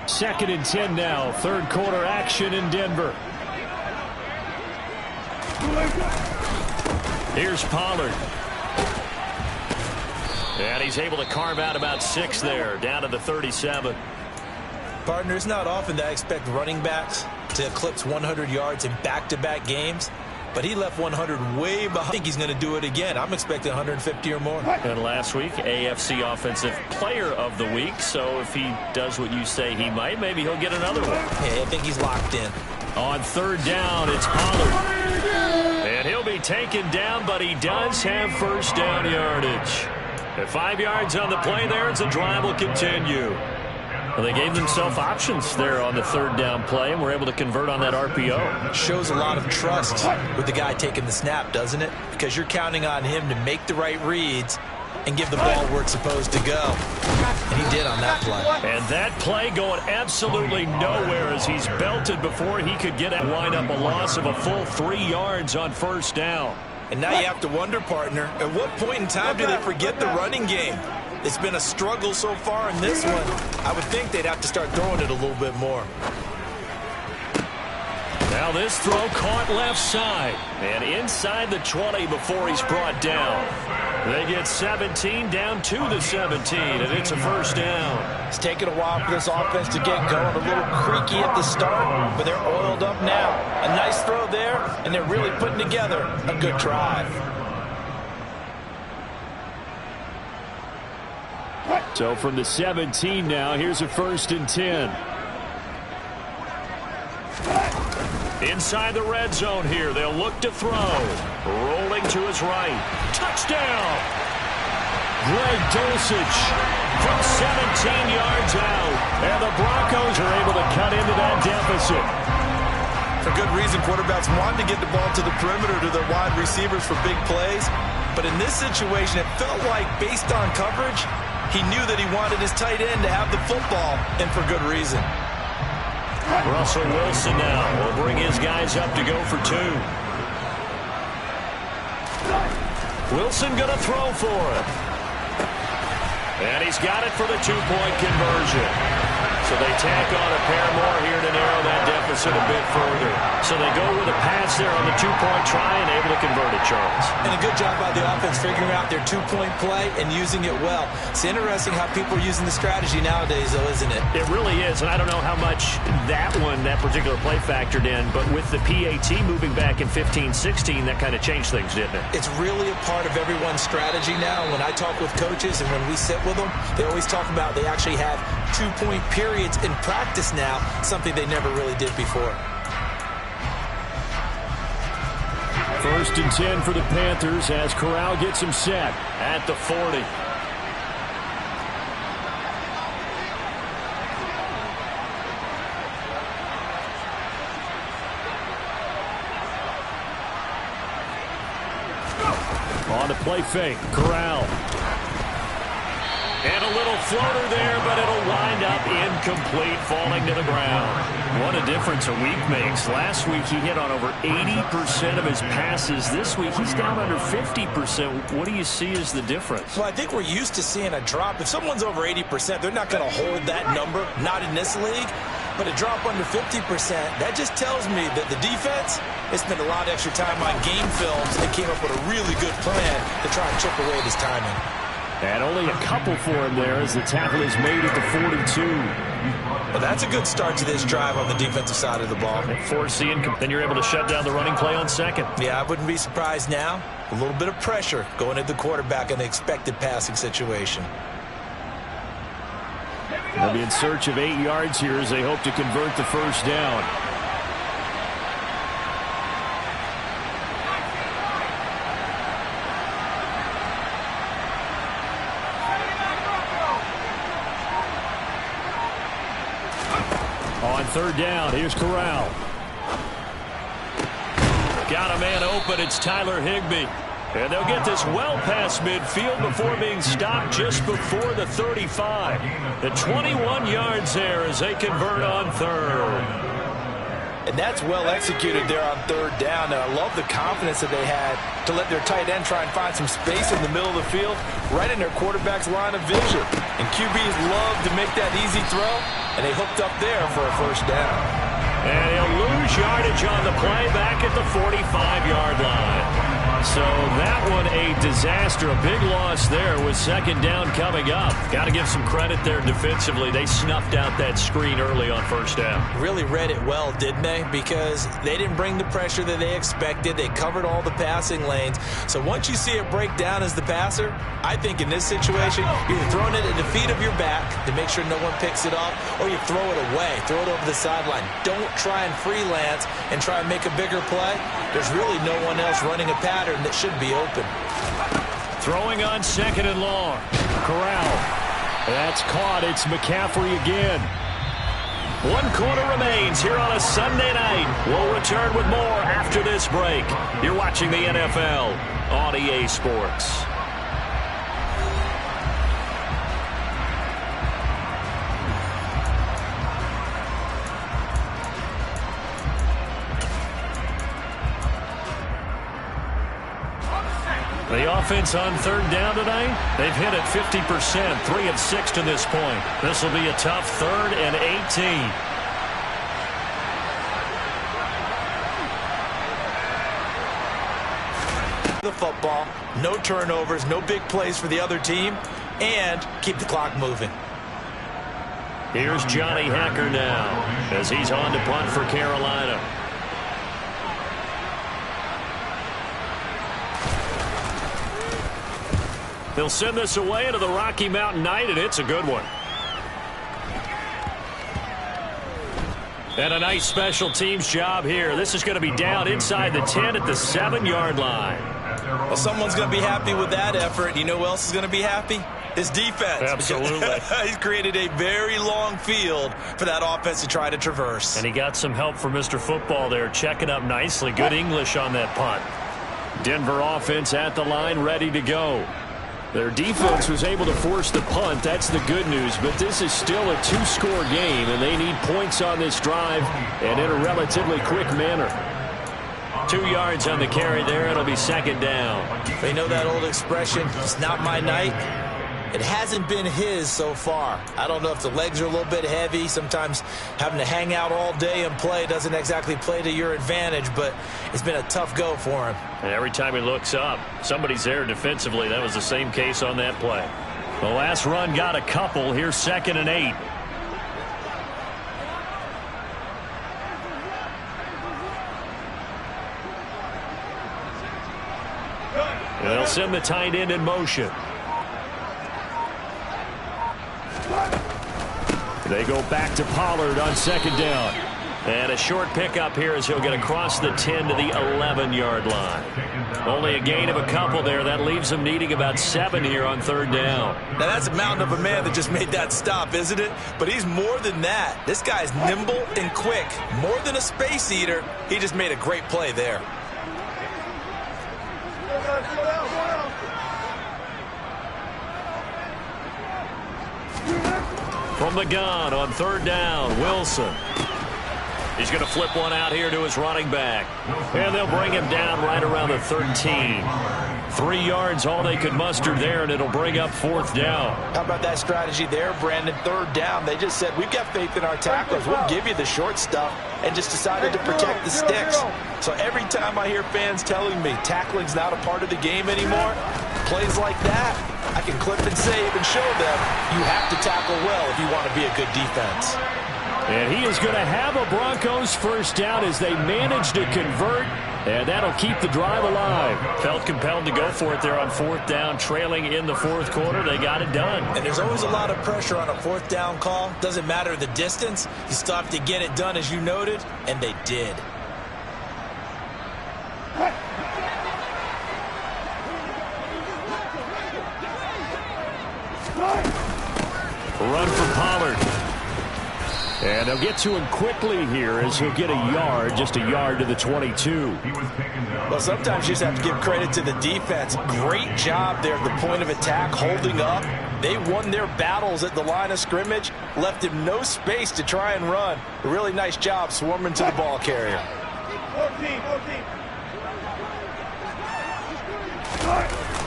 Second and 10 now. Third quarter action in Denver. Here's Pollard. And he's able to carve out about 6 there, down to the 37. Partner, it's not often that I expect running backs to eclipse 100 yards in back-to-back games, but he left 100 way behind. I think he's going to do it again. I'm expecting 150 or more. And last week, AFC Offensive Player of the Week. So if he does what you say he might, maybe he'll get another one. Yeah, I think he's locked in. On third down, it's Pollard. And he'll be taken down, but he does have first down yardage. At 5 yards on the play there, as the drive will continue. Well, they gave themselves options there on the third down play, and were able to convert on that RPO. Shows a lot of trust with the guy taking the snap, doesn't it? Because you're counting on him to make the right reads and give the ball where it's supposed to go. And he did on that play. And that play going absolutely nowhere as he's belted before he could get and wind up a loss of a full 3 yards on first down. And now you have to wonder, partner, at what point in time do they forget the running game? It's been a struggle so far in this one. I would think they'd have to start throwing it a little bit more. Now this throw caught left side. And inside the 20 before he's brought down. They get 17 down to the 17, and it's a first down. It's taken a while for this offense to get going. A little creaky at the start, but they're oiled up now. A nice throw there, and they're really putting together a good drive. So from the 17 now, here's a first and 10. Inside the red zone here, they'll look to throw. Rolling to his right. Touchdown! Greg Dulcich from 17 yards out. And the Broncos are able to cut into that deficit. For good reason, quarterbacks want to get the ball to the perimeter to their wide receivers for big plays. But in this situation, it felt like, based on coverage, he knew that he wanted his tight end to have the football, and for good reason. Russell Wilson now will bring his guys up to go for 2. Wilson going to throw for it. And he's got it for the 2-point conversion. So they tack on a pair more here to narrow that deficit a bit further. So they go with a pass there on the 2-point try and able to convert it, Charles. And a good job by the offense figuring out their 2-point play and using it well. It's interesting how people are using the strategy nowadays, though, isn't it? It really is, and I don't know how much that particular play factored in, but with the PAT moving back in 15-16, that kind of changed things, didn't it? It's really a part of everyone's strategy now. When I talk with coaches and when we sit with them, they always talk about they actually have 2-point periods in practice now, something they never really did before. First and 10 for the Panthers as Corral gets him set at the 40. On the play fake, Corral. And a little floater there, but it'll wind up incomplete, falling to the ground. What a difference a week makes. Last week he hit on over 80% of his passes. This week he's down under 50%. What do you see as the difference? Well, I think we're used to seeing a drop. If someone's over 80%, they're not going to hold that number, not in this league. But a drop under 50%, that just tells me that the defense has spent a lot of extra time on game films and came up with a really good plan to try and chip away at his timing. And only a couple for him there as the tackle is made at the 42. Well, that's a good start to this drive on the defensive side of the ball. Foreseeing, then you're able to shut down the running play on second. Yeah, I wouldn't be surprised now. A little bit of pressure going at the quarterback in the expected passing situation. They'll be in search of 8 yards here as they hope to convert the first down. On third down, here's Corral. Got a man open, it's Tyler Higbee. And they'll get this well past midfield before being stopped just before the 35. The 21 yards there as they convert on third. And that's well executed there on third down. And I love the confidence that they had to let their tight end try and find some space in the middle of the field, right in their quarterback's line of vision. And QBs love to make that easy throw, and they hooked up there for a first down. And he'll lose yardage on the play back at the 45-yard line. So that one a disaster, a big loss there with second down coming up. Got to give some credit there defensively. They snuffed out that screen early on first down. Really read it well, didn't they? Because they didn't bring the pressure that they expected. They covered all the passing lanes. So once you see it break down as the passer, I think in this situation, you're either throwing it at the feet of your back to make sure no one picks it off, or you throw it away, throw it over the sideline. Don't try and freelance and try and make a bigger play. There's really no one else running a pattern that should be open. Throwing on second and long. Corral. That's caught. It's McCaffrey again. 1 quarter remains here on a Sunday night. We'll return with more after this break. You're watching the NFL on EA Sports. The offense on third down tonight, they've hit it 50%, 3 of 6 to this point. This will be a tough 3rd and 18. The football, no turnovers, no big plays for the other team, and keep the clock moving. Here's Johnny Hacker now as he's on to punt for Carolina. They'll send this away into the Rocky Mountain Night, and it's a good one. And a nice special teams job here. This is going to be down inside the 10 at the 7-yard line. Well, someone's going to be happy with that effort. You know who else is going to be happy? His defense. Absolutely. He's created a very long field for that offense to try to traverse. And he got some help from Mr. Football there, checking up nicely. Good English on that punt. Denver offense at the line, ready to go. Their defense was able to force the punt. That's the good news. But this is still a 2-score game, and they need points on this drive and in a relatively quick manner. 2 yards on the carry there. It'll be second down. They know that old expression, it's not my night. It hasn't been his so far. I don't know if the legs are a little bit heavy. Sometimes having to hang out all day and play doesn't exactly play to your advantage, but it's been a tough go for him. And every time he looks up, somebody's there defensively. That was the same case on that play. The last run got a couple. Here's 2nd and 8. They'll send the tight end in motion. They go back to Pollard on second down. And a short pickup here as he'll get across the 10 to the 11-yard line. Only a gain of a couple there. That leaves him needing about 7 here on third down. Now, that's a mountain of a man that just made that stop, isn't it? But he's more than that. This guy's nimble and quick. More than a space eater. He just made a great play there. From the gun on third down, Wilson. He's going to flip one out here to his running back. And they'll bring him down right around the 13. 3 yards all they could muster there, and it'll bring up fourth down. How about that strategy there, Brandon? Third down, they just said, we've got faith in our tacklers. We'll give you the short stuff, and just decided to protect the sticks. So every time I hear fans telling me tackling's not a part of the game anymore, plays like that, I can clip and save and show them you have to tackle well if you want to be a good defense. And he is going to have a Broncos first down as they manage to convert, and that'll keep the drive alive. Felt compelled to go for it there on fourth down, trailing in the fourth quarter. They got it done. And there's always a lot of pressure on a fourth down call. Doesn't matter the distance. You still have to get it done, as you noted, and they did. Run for Pollard. And they'll get to him quickly here as he'll get a yard, just a yard to the 22. Well, sometimes you just have to give credit to the defense. Great job there at the point of attack, holding up. They won their battles at the line of scrimmage, left him no space to try and run. A really nice job swarming to the ball carrier.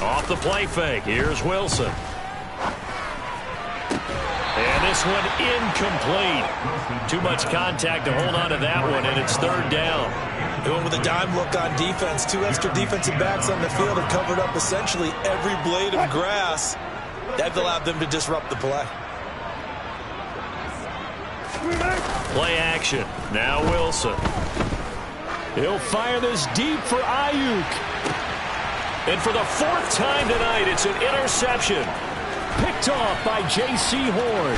Off the play fake, here's Wilson. And this one incomplete. Too much contact to hold on to that one, and it's third down. Going with a dime look on defense. 2 extra defensive backs on the field have covered up essentially every blade of grass. That allowed them to disrupt the play. Play action. Now Wilson. He'll fire this deep for Ayuk. And for the 4th time tonight, it's an interception. Picked off by J.C. Horn.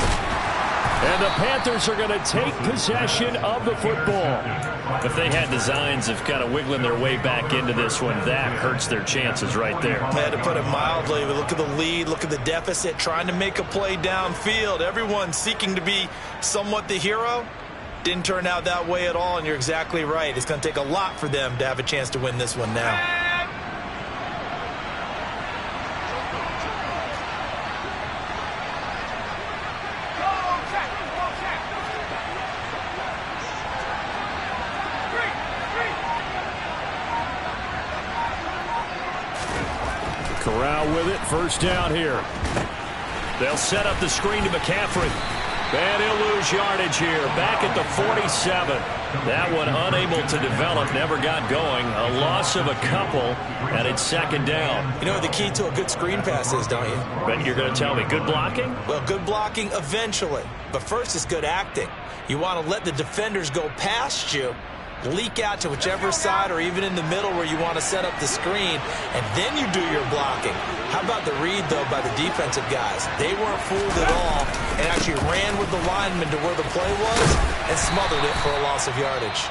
And the Panthers are going to take possession of the football. If they had designs of kind of wiggling their way back into this one, that hurts their chances right there. I had to put it mildly. Look at the lead, look at the deficit, trying to make a play downfield. Everyone seeking to be somewhat the hero. Didn't turn out that way at all, and you're exactly right. It's going to take a lot for them to have a chance to win this one now. Corral with it, first down here. They'll set up the screen to McCaffrey. And he'll lose yardage here, back at the 47. That one unable to develop, never got going. A loss of a couple, and it's second down. You know what the key to a good screen pass is, don't you? But you're going to tell me, good blocking? Well, good blocking eventually. But first is good acting. You want to let the defenders go past you, leak out to whichever side or even in the middle where you want to set up the screen, and then you do your blocking. How about the read, though, by the defensive guys? They weren't fooled at all and actually ran with the lineman to where the play was and smothered it for a loss of yardage.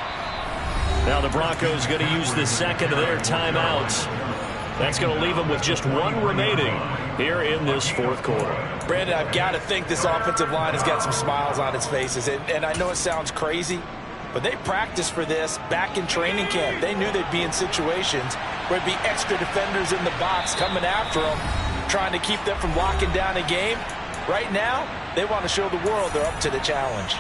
Now the Broncos going to use the second of their timeouts. That's going to leave them with just one remaining here in this fourth quarter. Brandon, I've got to think this offensive line has got some smiles on its faces, and I know it sounds crazy, but they practiced for this back in training camp. They knew they'd be in situations where it'd be extra defenders in the box coming after them, trying to keep them from locking down a game. Right now, they want to show the world they're up to the challenge.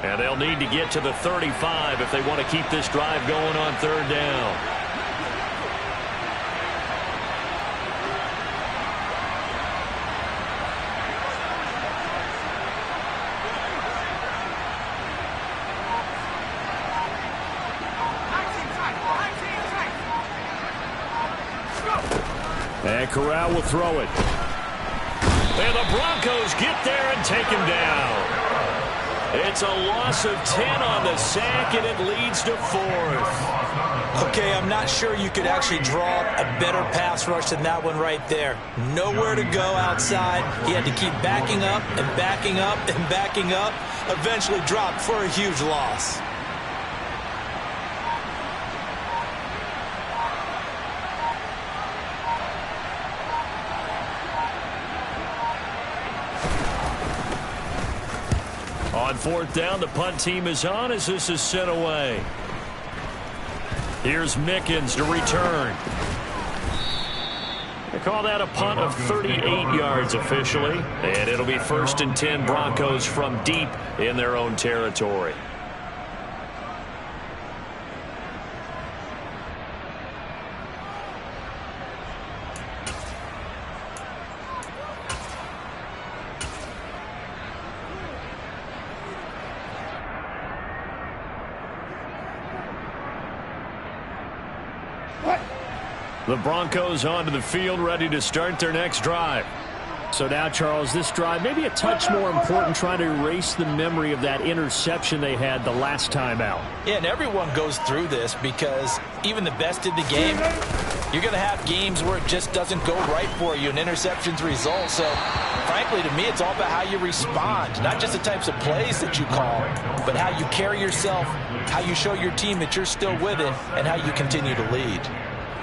And they'll need to get to the 35 if they want to keep this drive going on third down. And Corral will throw it. And the Broncos get there and take him down. It's a loss of 10 on the sack, and it leads to fourth. Okay, I'm not sure you could actually draw a better pass rush than that one right there. Nowhere to go outside. He had to keep backing up and backing up and backing up. Eventually dropped for a huge loss. On fourth down, the punt team is on as this is sent away. Here's Mickens to return. They call that a punt of 38 yards officially, and it'll be 1st and 10 Broncos from deep in their own territory. The Broncos onto the field, ready to start their next drive. So now, Charles, this drive maybe a touch more important, trying to erase the memory of that interception they had the last time out. Yeah, and everyone goes through this because even the best in the game You're going to have games where it just doesn't go right for you, and interceptions result. So, frankly, to me, it's all about how you respond, not just the types of plays that you call, but how you carry yourself, how you show your team that you're still with it, and how you continue to lead.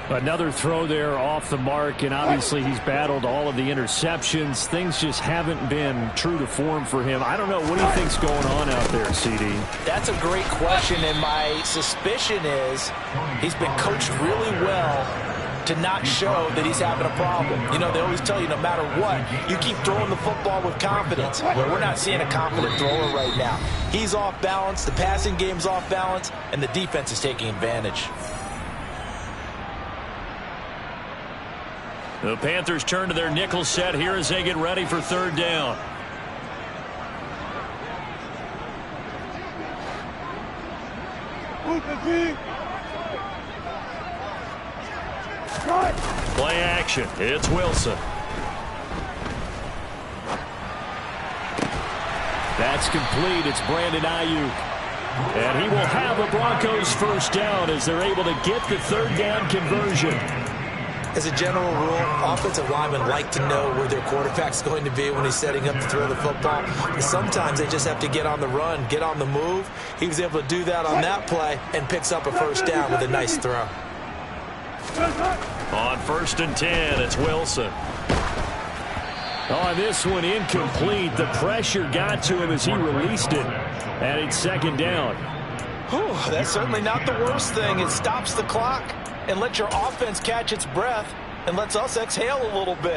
Another throw there off the mark, and obviously he's battled all of the interceptions. Things just haven't been true to form for him. I don't know. What do you think's going on out there, CD? That's a great question, and my suspicion is he's been coached really well to not show that he's having a problem. You know, they always tell you no matter what, you keep throwing the football with confidence. Well, we're not seeing a confident thrower right now. He's off balance, the passing game's off balance, and the defense is taking advantage. The Panthers turn to their nickel set here as they get ready for third down. Play action. It's Wilson. That's complete. It's Brandon Ayuk. And he will have a Broncos first down as they're able to get the third down conversion. As a general rule, offensive linemen like to know where their quarterback's going to be when he's setting up to throw the football. But sometimes they just have to get on the run, get on the move. He was able to do that on that play and picks up a first down with a nice throw. On 1st and 10, it's Wilson. On this one, incomplete. The pressure got to him as he released it. And it's second down. Whew, that's certainly not the worst thing. It stops the clock and lets your offense catch its breath and lets us exhale a little bit.